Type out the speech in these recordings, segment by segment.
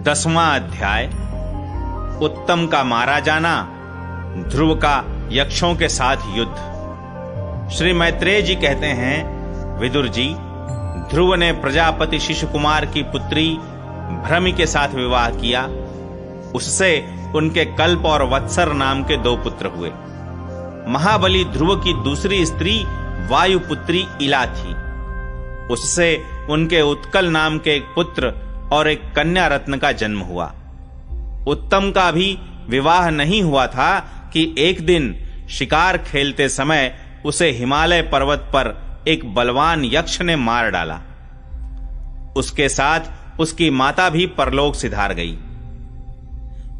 10वां अध्याय। उत्तम का मारा जाना, ध्रुव का यक्षों के साथ युद्ध। श्री मैत्रेय जी कहते हैं, विदुर जी, ध्रुव ने प्रजापति शिशुकुमार की पुत्री भ्रमि के साथ विवाह किया। उससे उनके कल्प और वत्सर नाम के 2 पुत्र हुए। महाबली ध्रुव की दूसरी स्त्री वायुपुत्री इला थी। उससे उनके उत्कल नाम के एक पुत्र और एक कन्या रत्न का जन्म हुआ। उत्तम का भी विवाह नहीं हुआ था कि एक दिन शिकार खेलते समय उसे हिमालय पर्वत पर एक बलवान यक्ष ने मार डाला। उसके साथ उसकी माता भी परलोक सिधार गई।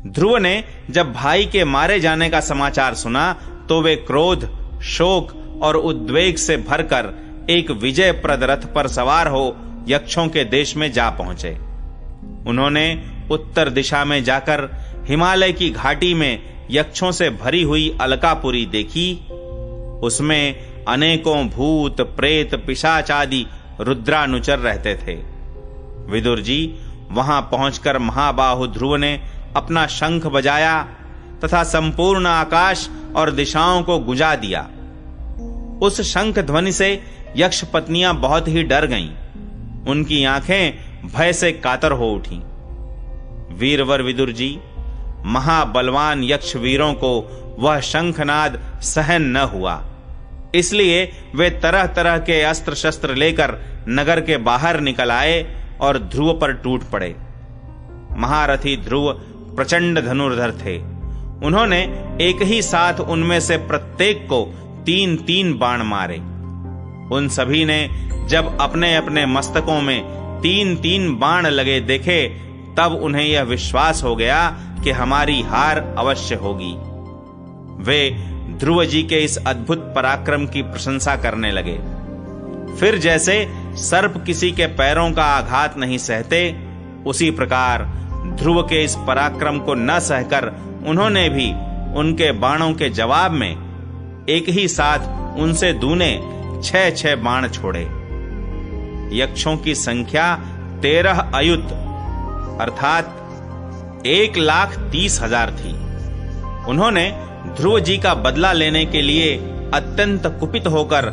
ध्रुव ने जब भाई के मारे जाने का समाचार सुना तो वे क्रोध, शोक और उद्वेग से भरकर एक विजयप्रद रथ पर सवार हो यक्षों के देश में जा पहुंचे। उन्होंने उत्तर दिशा में जाकर हिमालय की घाटी में यक्षों से भरी हुई अलकापुरी देखी। उसमें अनेकों भूत, प्रेत, पिशाच आदि रुद्रानुचर रहते थे। विदुर जी, वहां पहुंचकर महाबाहु ध्रुव ने अपना शंख बजाया तथा संपूर्ण आकाश और दिशाओं को गुंजा दिया। उस शंख ध्वनि से यक्ष पत्नियां बहुत ही डर गईं। उनकी आंखें भय से कातर हो उठी। वीरवर विदुर जी, महाबलवान यक्ष वीरों को वह शंखनाद सहन न हुआ, इसलिए वे तरह तरह के अस्त्र शस्त्र लेकर नगर के बाहर निकल आए और ध्रुव पर टूट पड़े। महारथी ध्रुव प्रचंड धनुर्धर थे। उन्होंने एक ही साथ उनमें से प्रत्येक को 3-3 बाण मारे। उन सभी ने जब अपने अपने मस्तकों में 3-3 बाण लगे देखे, तब उन्हें यह विश्वास हो गया कि हमारी हार अवश्य होगी। वे ध्रुव जी के इस अद्भुत पराक्रम की प्रशंसा करने लगे। फिर जैसे सर्प किसी के पैरों का आघात नहीं सहते, उसी प्रकार ध्रुव के इस पराक्रम को न सहकर उन्होंने भी उनके बाणों के जवाब में एक ही साथ उनसे दूने 6-6 बाण छोड़े। यक्षों की संख्या 13 अयुत अर्थात 1,30,000 थी। उन्होंने ध्रुव जी का बदला लेने के लिए अत्यंत कुपित होकर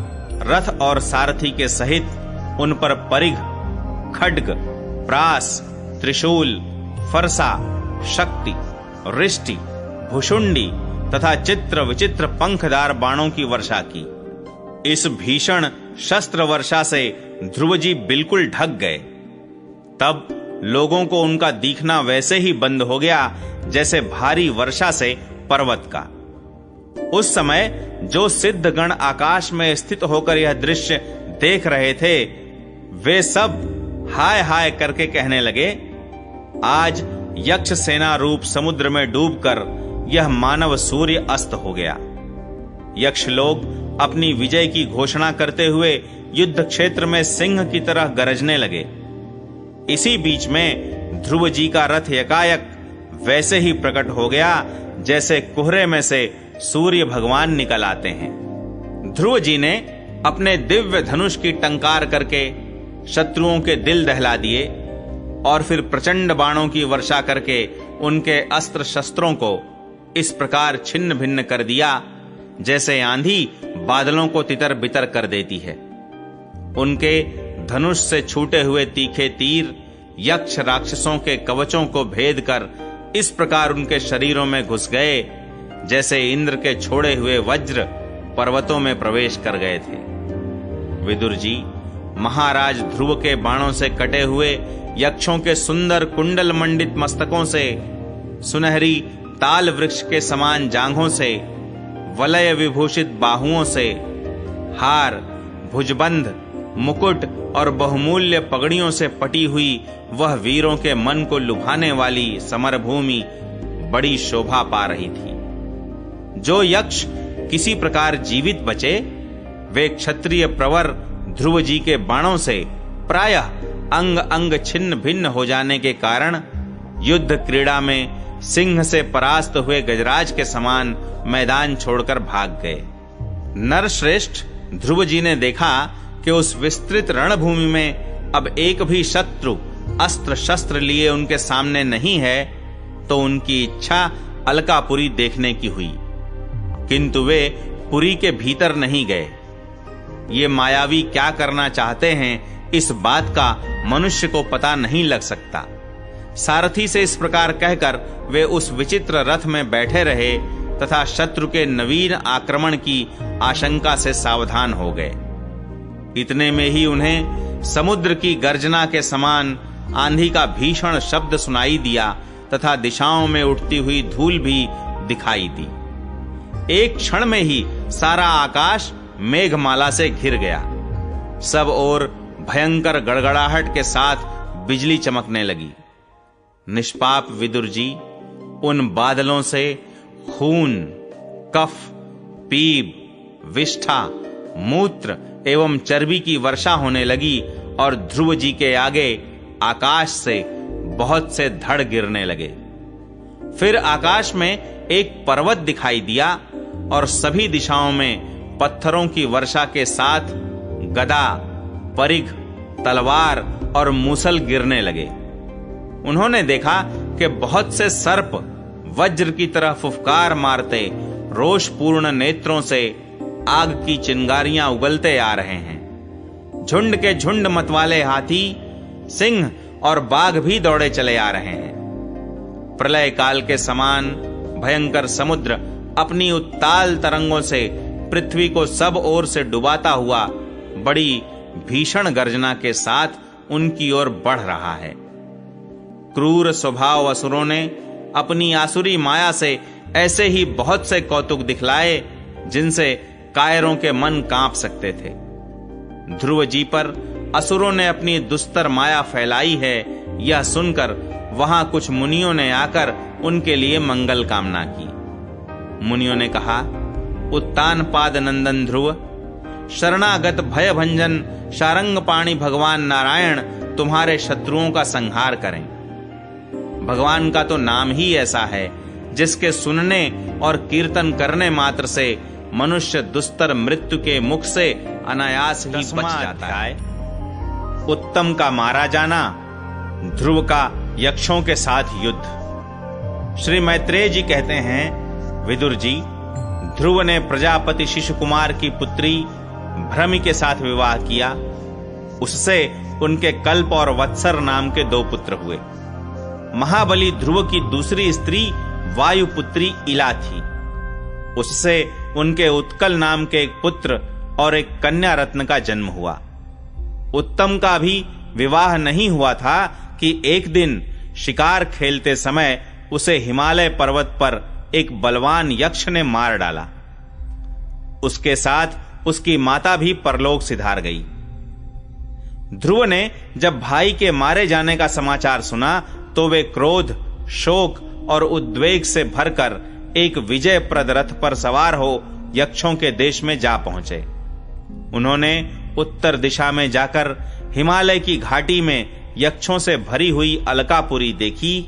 रथ और सारथी के सहित उन पर परिघ, खड्ग, प्रास, त्रिशूल, फरसा, शक्ति, रिष्टि, भुषुंडी तथा चित्र विचित्र पंखदार बाणों की वर्षा की। इस भीषण शस्त्र वर्षा से ध्रुव जी बिल्कुल ढक गए। तब लोगों को उनका दिखना वैसे ही बंद हो गया जैसे भारी वर्षा से पर्वत का। उस समय जो सिद्धगण आकाश में स्थित होकर यह दृश्य देख रहे थे, वे सब हाय हाय करके कहने लगे, आज यक्ष सेना रूप समुद्र में डूबकर यह मानव सूर्य अस्त हो गया। यक्ष लोग अपनी विजय की घोषणा करते हुए युद्ध क्षेत्र में सिंह की तरह गरजने लगे। इसी बीच में ध्रुव जी का रथ एकाएक वैसे ही प्रकट हो गया जैसे कोहरे में से सूर्य भगवान निकल आते हैं। ध्रुव जी ने अपने दिव्य धनुष की टंकार करके शत्रुओं के दिल दहला दिए और फिर प्रचंड बाणों की वर्षा करके उनके अस्त्र शस्त्रों को इस प्रकार छिन्न भिन्न कर दिया जैसे आंधी बादलों को तितर बितर कर देती है। उनके धनुष से छूटे हुए तीखे तीर यक्ष राक्षसों के कवचों को भेद कर इस प्रकार उनके शरीरों में घुस गए जैसे इंद्र के छोड़े हुए वज्र पर्वतों में प्रवेश कर गए थे। विदुर जी, महाराज ध्रुव के बाणों से कटे हुए यक्षों के सुंदर कुंडल मंडित मस्तकों से, सुनहरी ताल वृक्ष के समान जांघों से, वलय विभूषित बाहुओं से, हार, भुजबंध, मुकुट और बहुमूल्य पगड़ियों से पटी हुई वह वीरों के मन को लुभाने वाली समरभूमि बड़ी शोभा पा रही थी। जो यक्ष किसी प्रकार जीवित बचे, वे क्षत्रिय प्रवर ध्रुव जी के बाणों से प्रायः अंग अंग छिन्न भिन्न हो जाने के कारण युद्ध क्रीड़ा में सिंह से परास्त हुए गजराज के समान मैदान छोड़कर भाग गए। नरश्रेष्ठ ध्रुव जी ने देखा कि उस विस्तृत रणभूमि में अब एक भी शत्रु अस्त्र शस्त्र लिए उनके सामने नहीं है तो उनकी इच्छा अलकापुरी देखने की हुई, किंतु वे पुरी के भीतर नहीं गए। ये मायावी क्या करना चाहते हैं, इस बात का मनुष्य को पता नहीं लग सकता। सारथी से इस प्रकार कहकर वे उस विचित्र रथ में बैठे रहे तथा शत्रु के नवीन आक्रमण की आशंका से सावधान हो गए। इतने में ही उन्हें समुद्र की गर्जना के समान आंधी का भीषण शब्द सुनाई दिया तथा दिशाओं में उठती हुई धूल भी दिखाई दी। एक क्षण में ही सारा आकाश मेघमाला से घिर गया। सब ओर भयंकर गड़गड़ाहट के साथ बिजली चमकने लगी। निष्पाप विदुर जी, उन बादलों से खून, कफ, पीप, विष्ठा, मूत्र एवं चर्बी की वर्षा होने लगी और ध्रुव जी के आगे आकाश से बहुत से धड़ गिरने लगे। फिर आकाश में एक पर्वत दिखाई दिया और सभी दिशाओं में पत्थरों की वर्षा के साथ गदा, परिघ, तलवार और मूसल गिरने लगे। उन्होंने देखा कि बहुत से सर्प वज्र की तरह फुफकार मारते रोषपूर्ण नेत्रों से आग की चिंगारियां उगलते आ रहे हैं। झुंड के झुंड मतवाले हाथी, सिंह और बाघ भी दौड़े चले आ रहे हैं। प्रलय काल के समान भयंकर समुद्र अपनी उत्ताल तरंगों से पृथ्वी को सब ओर से डुबाता हुआ बड़ी भीषण गर्जना के साथ उनकी ओर बढ़ रहा है। क्रूर स्वभाव असुरों ने अपनी आसुरी माया से ऐसे ही बहुत से कौतुक दिखलाए जिनसे कायरों के मन कांप सकते थे। ध्रुव जी पर असुरों ने अपनी दुस्तर माया फैलाई है, यह सुनकर वहां कुछ मुनियों ने आकर उनके लिए मंगल कामना की। मुनियों ने कहा, उत्तानपाद नंदन ध्रुव, शरणागत भय भंजन शारंग पाणी भगवान नारायण तुम्हारे शत्रुओं का संहार करें। भगवान का तो नाम ही ऐसा है जिसके सुनने और कीर्तन करने मात्र से मनुष्य दुस्तर मृत्यु के मुख से अनायास ही बच जाता है। उत्तम का मारा जाना, ध्रुव का यक्षों के साथ युद्ध। श्री मैत्रेय जी कहते हैं, विदुर जी, ध्रुव ने प्रजापति शिशुकुमार की पुत्री भ्रमि के साथ विवाह किया। उससे उनके कल्प और वत्सर नाम के 2 पुत्र हुए। महाबली ध्रुव की दूसरी स्त्री वायुपुत्री इला थी। उससे उनके उत्कल नाम के एक पुत्र और एक कन्या रत्न का जन्म हुआ। उत्तम का भी विवाह नहीं हुआ था कि एक दिन शिकार खेलते समय उसे हिमालय पर्वत पर एक बलवान यक्ष ने मार डाला। उसके साथ उसकी माता भी परलोक सिधार गई। ध्रुव ने जब भाई के मारे जाने का समाचार सुना तो वे क्रोध, शोक और उद्वेग से भरकर एक विजयप्रद रथ पर सवार हो यक्षों के देश में जा पहुंचे। उन्होंने उत्तर दिशा में जाकर हिमालय की घाटी में यक्षों से भरी हुई अलकापुरी देखी।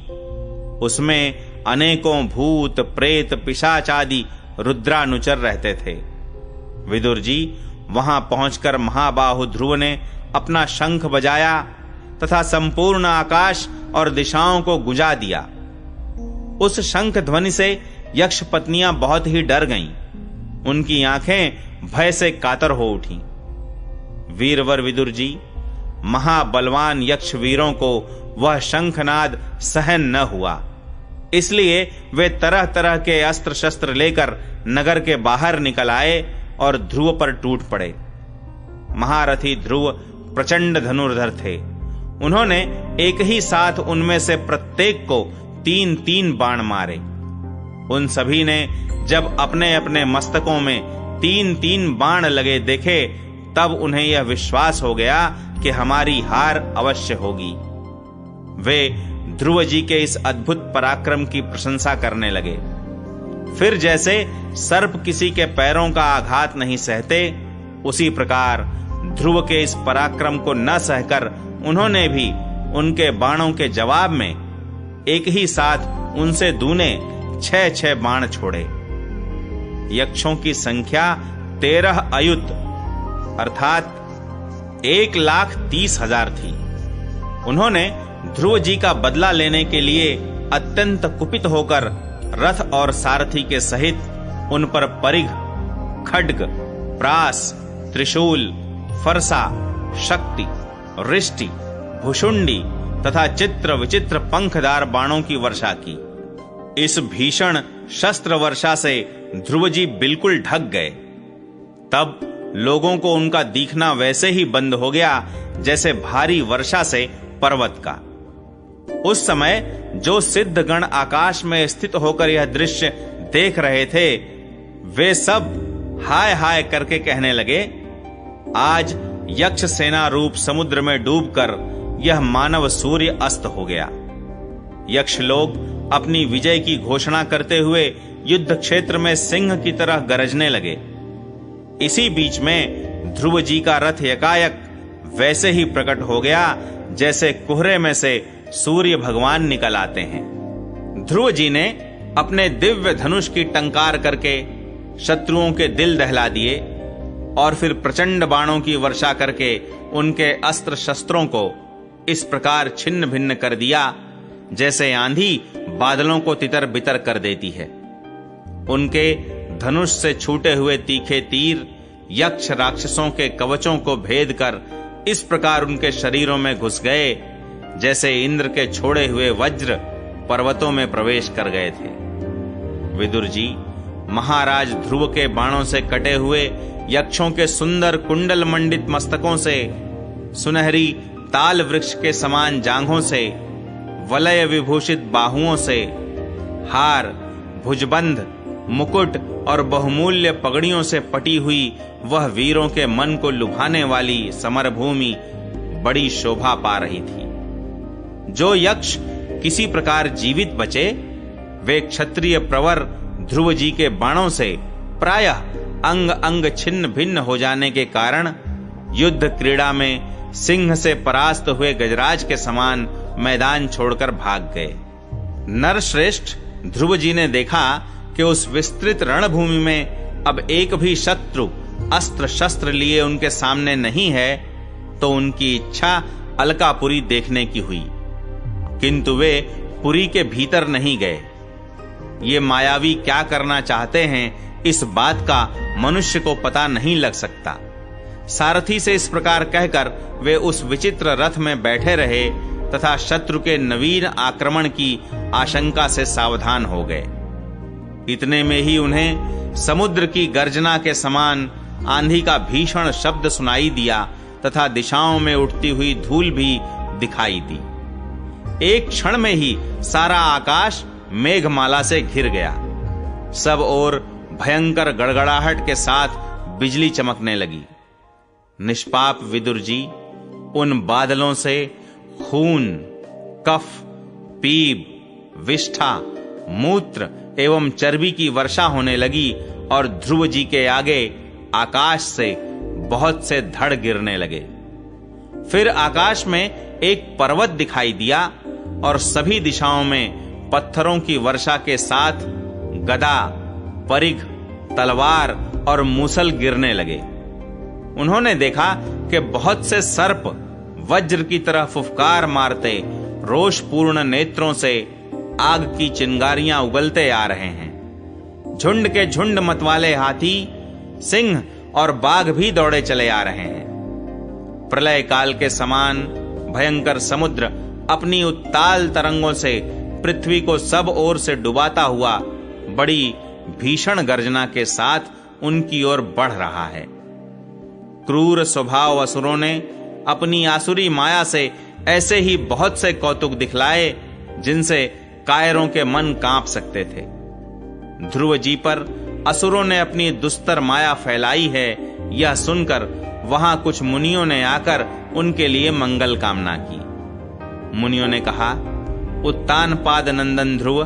उसमें अनेकों भूत, प्रेत, पिशाच आदि रुद्रानुचर रहते थे। विदुर जी, वहां पहुंचकर महाबाहु ध्रुव ने अपना शंख बजाया तथा संपूर्ण आकाश और दिशाओं को गुंजा दिया। उस शंख ध्वनि से यक्ष पत्नियां बहुत ही डर गईं। उनकी आंखें भय से कातर हो उठीं। वीरवर विदुर जी, महाबलवान यक्ष वीरों को वह शंखनाद सहन न हुआ, इसलिए वे तरह तरह के अस्त्र शस्त्र लेकर नगर के बाहर निकल आए और ध्रुव पर टूट पड़े। महारथी ध्रुव प्रचंड धनुर्धर थे। उन्होंने एक ही साथ उनमें से प्रत्येक को 3-3 बाण मारे। उन सभी ने जब अपने अपने मस्तकों में 3-3 बाण लगे देखे, तब उन्हें यह विश्वास हो गया कि हमारी हार अवश्य होगी। वे ध्रुव जी के इस अद्भुत पराक्रम की प्रशंसा करने लगे। फिर जैसे सर्प किसी के पैरों का आघात नहीं सहते, उसी प्रकार ध्रुव के इस पराक्रम को न सहकर उन्होंने भी उनके बाणों के जवाब में एक ही साथ उनसे दूने 6-6 बाण छोड़े। यक्षों की संख्या 13 अयुत अर्थात 1,30,000 थी। उन्होंने ध्रुव जी का बदला लेने के लिए अत्यंत कुपित होकर रथ और सारथी के सहित उन पर परिघ, खड्ग, प्रास, त्रिशूल, फरसा, शक्ति, रिष्टि, भुषुंडी तथा चित्र विचित्र पंखदार बाणों की वर्षा की। इस भीषण शस्त्र वर्षा से ध्रुव जी बिल्कुल ढक गए। तब लोगों को उनका दिखना वैसे ही बंद हो गया जैसे भारी वर्षा से पर्वत का। उस समय जो सिद्धगण आकाश में स्थित होकर यह दृश्य देख रहे थे, वे सब हाय हाय करके कहने लगे, आज यक्ष सेना रूप समुद्र में डूबकर यह मानव सूर्य अस्त हो गया। यक्ष लोग अपनी विजय की घोषणा करते हुए युद्ध क्षेत्र में सिंह की तरह गरजने लगे। इसी बीच में ध्रुव जी का रथ एकाएक वैसे ही प्रकट हो गया जैसे कोहरे में से सूर्य भगवान निकल आते हैं। ध्रुव जी ने अपने दिव्य धनुष की टंकार करके शत्रुओं के दिल दहला दिए और फिर प्रचंड बाणों की वर्षा करके उनके अस्त्र शस्त्रों को इस प्रकार छिन्न भिन्न कर दिया जैसे आंधी बादलों को तितर बितर कर देती है। उनके धनुष से छूटे हुए तीखे तीर यक्ष राक्षसों के कवचों को भेद कर इस प्रकार उनके शरीरों में घुस गए जैसे इंद्र के छोड़े हुए वज्र पर्वतों में प्रवेश कर गए थे। विदुर जी महाराज ध्रुव के बाणों से कटे हुए यक्षों के सुंदर कुंडल मंडित मस्तकों से, सुनहरी ताल वृक्ष के समान जांघों से, वलय विभूषित बाहुओं से, हार, भुजबंध, मुकुट और बहुमूल्य पगड़ियों से पटी हुई वह वीरों के मन को लुभाने वाली समरभूमि बड़ी शोभा पा रही थी। जो यक्ष किसी प्रकार जीवित बचे, वे क्षत्रिय प्रवर ध्रुव जी के बाणों से प्रायः अंग अंग छिन्न भिन्न हो जाने के कारण युद्ध क्रीड़ा में सिंह से परास्त हुए गजराज के समान मैदान छोड़कर भाग गए। नरश्रेष्ठ ध्रुव जी ने देखा कि उस विस्तृत रणभूमि में अब एक भी शत्रु अस्त्र शस्त्र लिए उनके सामने नहीं है, तो उनकी इच्छा अलकापुरी देखने की हुई, किंतु वे पुरी के भीतर नहीं गए। ये मायावी क्या करना चाहते हैं, इस बात का मनुष्य को पता नहीं लग सकता। सारथी से इस प्रकार कहकर वे उस विचित्र रथ में बैठे रहे तथा शत्रु के नवीन आक्रमण की आशंका से सावधान हो गए। इतने में ही उन्हें समुद्र की गर्जना के समान आंधी का भीषण शब्द सुनाई दिया तथा दिशाओं में उठती हुई धूल भी दिखाई दी। एक क्षण में ही सारा आकाश मेघमाला से घिर गया। सब ओर भयंकर गड़गड़ाहट के साथ बिजली चमकने लगी। निष्पाप विदुर जी उन बादलों से खून, कफ, पीप, विष्ठा, मूत्र एवं चर्बी की वर्षा होने लगी और ध्रुव जी के आगे आकाश से बहुत से धड़ गिरने लगे। फिर आकाश में एक पर्वत दिखाई दिया और सभी दिशाओं में पत्थरों की वर्षा के साथ गदा, परिघ, तलवार और मूसल गिरने लगे। उन्होंने देखा कि बहुत से सर्प वज्र की तरह फुफकार मारते रोषपूर्ण नेत्रों से आग की चिंगारियां उगलते आ रहे हैं। झुंड के झुंड मतवाले हाथी, सिंह और बाघ भी दौड़े चले आ रहे हैं। प्रलय काल के समान भयंकर समुद्र अपनी उत्ताल तरंगों से पृथ्वी को सब ओर से डुबाता हुआ बड़ी भीषण गर्जना के साथ उनकी ओर बढ़ रहा है। क्रूर स्वभाव असुरों ने अपनी आसुरी माया से ऐसे ही बहुत से कौतुक दिखलाए जिनसे कायरों के मन कांप सकते थे। ध्रुव जी पर असुरों ने अपनी दुस्तर माया फैलाई है, यह सुनकर वहां कुछ मुनियों ने आकर उनके लिए मंगल कामना की। मुनियों ने कहा, उत्तान पाद नंदन ध्रुव,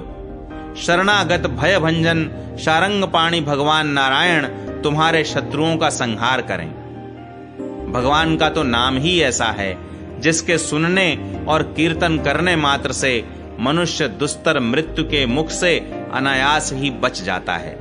शरणागत भय भंजन शारंग पाणी भगवान नारायण तुम्हारे शत्रुओं का संहार करें। भगवान का तो नाम ही ऐसा है जिसके सुनने और कीर्तन करने मात्र से मनुष्य दुस्तर मृत्यु के मुख से अनायास ही बच जाता है।